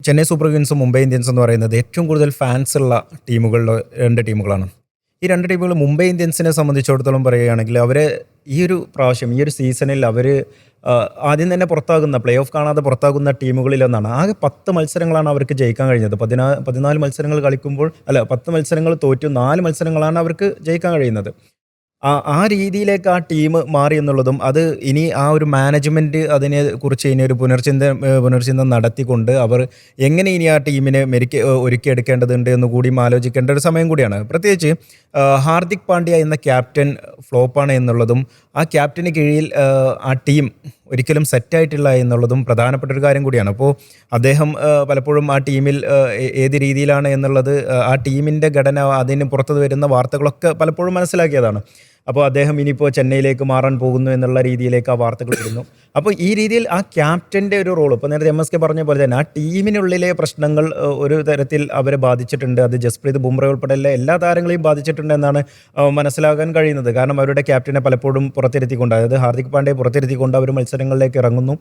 Chennai super കിങ്സും Mumbai Indians എന്ന് പറയുന്നത് ഏറ്റവും കൂടുതൽ ഫാൻസ് ഉള്ള ടീമുകളിൽ 2 ടീമുകളാണ്. ഈ 2 ടീമുകൾ മുംബൈ ഇന്ത്യൻസിനെ സംബന്ധിച്ചിടത്തോളം പറയുകയാണെങ്കിൽ അവരെ ഈ ഒരു പ്രാവശ്യം ഈ ഒരു സീസണിൽ അവർ ആദ്യം തന്നെ പ്ലേ ഓഫ് കാണാതെ പുറത്താകുന്ന ടീമുകളിലൊന്നാണ്. ആകെ 10 മത്സരങ്ങളാണ് അവർക്ക് ജയിക്കാൻ കഴിഞ്ഞത്. 14 മത്സരങ്ങൾ കളിക്കുമ്പോൾ 10 മത്സരങ്ങൾ തോറ്റു, 4 മത്സരങ്ങളാണ് അവർക്ക് ജയിക്കാൻ കഴിയുന്നത്. ആ രീതിയിലേക്ക് ആ ടീം മാറി എന്നുള്ളതും അത് ഇനി ആ ഒരു മാനേജ്മെൻറ്റ് അതിനെ കുറിച്ച് ഇനി ഒരു പുനർചിന്ത നടത്തിക്കൊണ്ട് അവർ എങ്ങനെ ഇനി ആ ടീമിനെ ഒരുക്കിയെടുക്കേണ്ടതുണ്ട് എന്ന് കൂടിയും ആലോചിക്കേണ്ട ഒരു സമയം കൂടിയാണ്. പ്രത്യേകിച്ച് ഹാർദിക് പാണ്ഡ്യ എന്ന ക്യാപ്റ്റൻ ഫ്ലോപ്പാണ് എന്നുള്ളതും ആ ക്യാപ്റ്റന് കീഴിൽ ആ ടീം ഒരിക്കലും സെറ്റായിട്ടില്ല എന്നുള്ളതും പ്രധാനപ്പെട്ട ഒരു കാര്യം കൂടിയാണ്. അപ്പോൾ അദ്ദേഹം പലപ്പോഴും ആ ടീമിൽ ഏത് രീതിയിലാണ് എന്നുള്ളത് ആ ടീമിൻ്റെ ഘടന അതിന് പുറത്തു വരുന്ന വാർത്തകളൊക്കെ പലപ്പോഴും മനസ്സിലാക്കിയതാണ്. അപ്പോൾ അദ്ദേഹം ഇനിയിപ്പോൾ ചെന്നൈയിലേക്ക് മാറാൻ പോകുന്നു എന്നുള്ള രീതിയിലേക്ക് ആ വാർത്തകൾ വരുന്നു. അപ്പോൾ ഈ രീതിയിൽ ആ ക്യാപ്റ്റൻ്റെ ഒരു റോൾ ഇപ്പോൾ നേരത്തെ MSK പറഞ്ഞ പോലെ തന്നെ ആ ടീമിനുള്ളിലെ പ്രശ്നങ്ങൾ ഒരു തരത്തിൽ അവരെ ബാധിച്ചിട്ടുണ്ട്. അത് ജസ്പ്രീത് ബുംറ ഉൾപ്പെടെയുള്ള എല്ലാ താരങ്ങളെയും ബാധിച്ചിട്ടുണ്ട് എന്നാണ് മനസ്സിലാക്കാൻ കഴിയുന്നത്. കാരണം അവരുടെ ക്യാപ്റ്റനെ പലപ്പോഴും പുറത്തിരുത്തിക്കൊണ്ട്, അതായത് ഹാർദിക് പാണ്ഡ്യയെ പുറത്തിരുത്തിക്കൊണ്ട് അവർ മത്സരങ്ങളിലേക്ക് ഇറങ്ങുന്നു.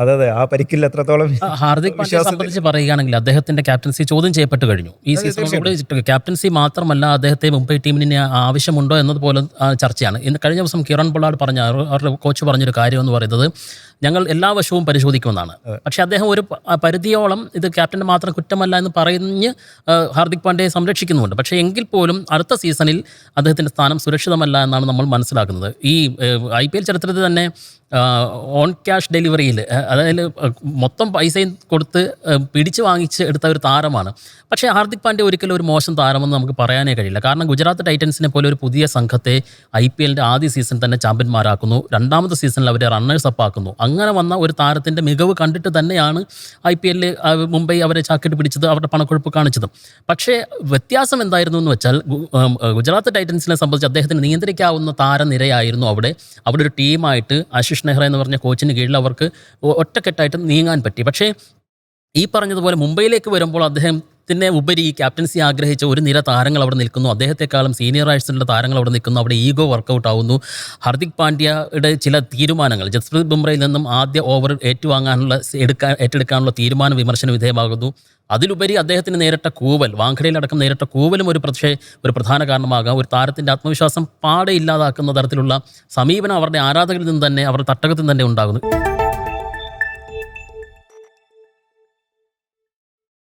അതെ, ആ പരിക്കിൽ എത്രത്തോളം ഹാർദിക് പാണ്ഡ്യയെ സംബന്ധിച്ച് പറയുകയാണെങ്കിൽ അദ്ദേഹത്തിന്റെ ക്യാപ്റ്റൻസി ചോദ്യം ചെയ്യപ്പെട്ട് കഴിഞ്ഞു. ഈ സീസണോട് ക്യാപ്റ്റൻസി മാത്രമല്ല, അദ്ദേഹത്തെ മുംബൈ ടീമിന് ആവശ്യമുണ്ടോ എന്നതുപോലും ചർച്ചയാണ്. ഇന്ന് കഴിഞ്ഞ ദിവസം കിരൺ പൊള്ളാഡ് അവരുടെ കോച്ച് പറഞ്ഞൊരു കാര്യം എന്ന് പറയുന്നത് ഞങ്ങൾ എല്ലാ വശവും പരിശോധിക്കുമെന്നാണ്. പക്ഷേ അദ്ദേഹം ഒരു പരിധിയോളം ഇത് ക്യാപ്റ്റൻ്റെ മാത്രം കുറ്റമല്ല എന്ന് പറഞ്ഞ് ഹാർദിക് പാണ്ഡ്യയെ സംരക്ഷിക്കുന്നുമുണ്ട്. പക്ഷേ എങ്കിൽ പോലും അടുത്ത സീസണിൽ അദ്ദേഹത്തിൻ്റെ സ്ഥാനം സുരക്ഷിതമല്ല എന്നാണ് നമ്മൾ മനസ്സിലാക്കുന്നത്. ഈ IPL ചരിത്രത്തിൽ തന്നെ ഓൺ ക്യാഷ് ഡെലിവറിയിൽ, അതായത് മൊത്തം പൈസയും കൊടുത്ത് പിടിച്ചു വാങ്ങിച്ച് എടുത്ത ഒരു താരമാണ്. പക്ഷേ ഹാർദിക് പാണ്ഡ്യ ഒരിക്കലും ഒരു മോശം താരമെന്ന് നമുക്ക് പറയാനേ കഴിയില്ല. കാരണം ഗുജറാത്ത് ടൈറ്റൻസിനെ പോലെ ഒരു പുതിയ സംഘത്തെ IPLൻ്റെ ആദ്യ സീസൺ തന്നെ ചാമ്പ്യന്മാരാക്കുന്നു, രണ്ടാമത്തെ സീസണിൽ അവരെ റണ്ണേഴ്സ് അപ്പ് ആക്കുന്നു. അങ്ങനെ വന്ന ഒരു താരത്തിൻ്റെ മികവ് കണ്ടിട്ട് തന്നെയാണ് IPL മുംബൈ അവരെ ചാക്കിട്ട് പിടിച്ചത്, അവരുടെ പണക്കൊഴുപ്പ് കാണിച്ചതും. പക്ഷേ വ്യത്യാസം എന്തായിരുന്നു എന്ന് വെച്ചാൽ ഗുജറാത്ത് ടൈറ്റൻസിനെ സംബന്ധിച്ച് അദ്ദേഹത്തിന് നിയന്ത്രിക്കാവുന്ന താരനിരയായിരുന്നു അവിടെ ഒരു ടീമായിട്ട് ആശിഷ് നെഹ്റ എന്ന് പറഞ്ഞ കോച്ചിന് കീഴിൽ അവർക്ക് ഒറ്റക്കെട്ടായിട്ട് നീങ്ങാൻ പറ്റി. പക്ഷേ ഈ പറഞ്ഞതുപോലെ മുംബൈയിലേക്ക് വരുമ്പോൾ അദ്ദേഹത്തിൻ്റെ ഉപരി ഈ ക്യാപ്റ്റൻസി ആഗ്രഹിച്ച ഒരു നിര താരങ്ങൾ അവിടെ നിൽക്കുന്നു. അദ്ദേഹത്തെക്കാളും സീനിയർ ആയിട്ടുള്ള താരങ്ങൾ അവിടെ നിൽക്കുന്നു. അവിടെ ഈഗോ വർക്കൗട്ട് ആവുന്നു. ഹാർദിക് പാണ്ഡ്യയുടെ ചില തീരുമാനങ്ങൾ, ജസ്പ്രീത് ബുംറയിൽ നിന്നും ആദ്യ ഓവർ ഏറ്റെടുക്കാനുള്ള തീരുമാനം വിമർശന വിധേയമാകുന്നു. അതിലുപരി അദ്ദേഹത്തിന് നേരിട്ട കൂവൽ, വാങ്കഡയിലടക്കം നേരിട്ട കൂവലും ഒരു പ്രധാന കാരണമാകാം. ഒരു താരത്തിൻ്റെ ആത്മവിശ്വാസം പാടെ ഇല്ലാതാക്കുന്ന തരത്തിലുള്ള സമീപനം അവരുടെ ആരാധകരിൽ നിന്ന് തന്നെ, അവരുടെ തട്ടകത്തിൽ തന്നെ ഉണ്ടാകുന്നു.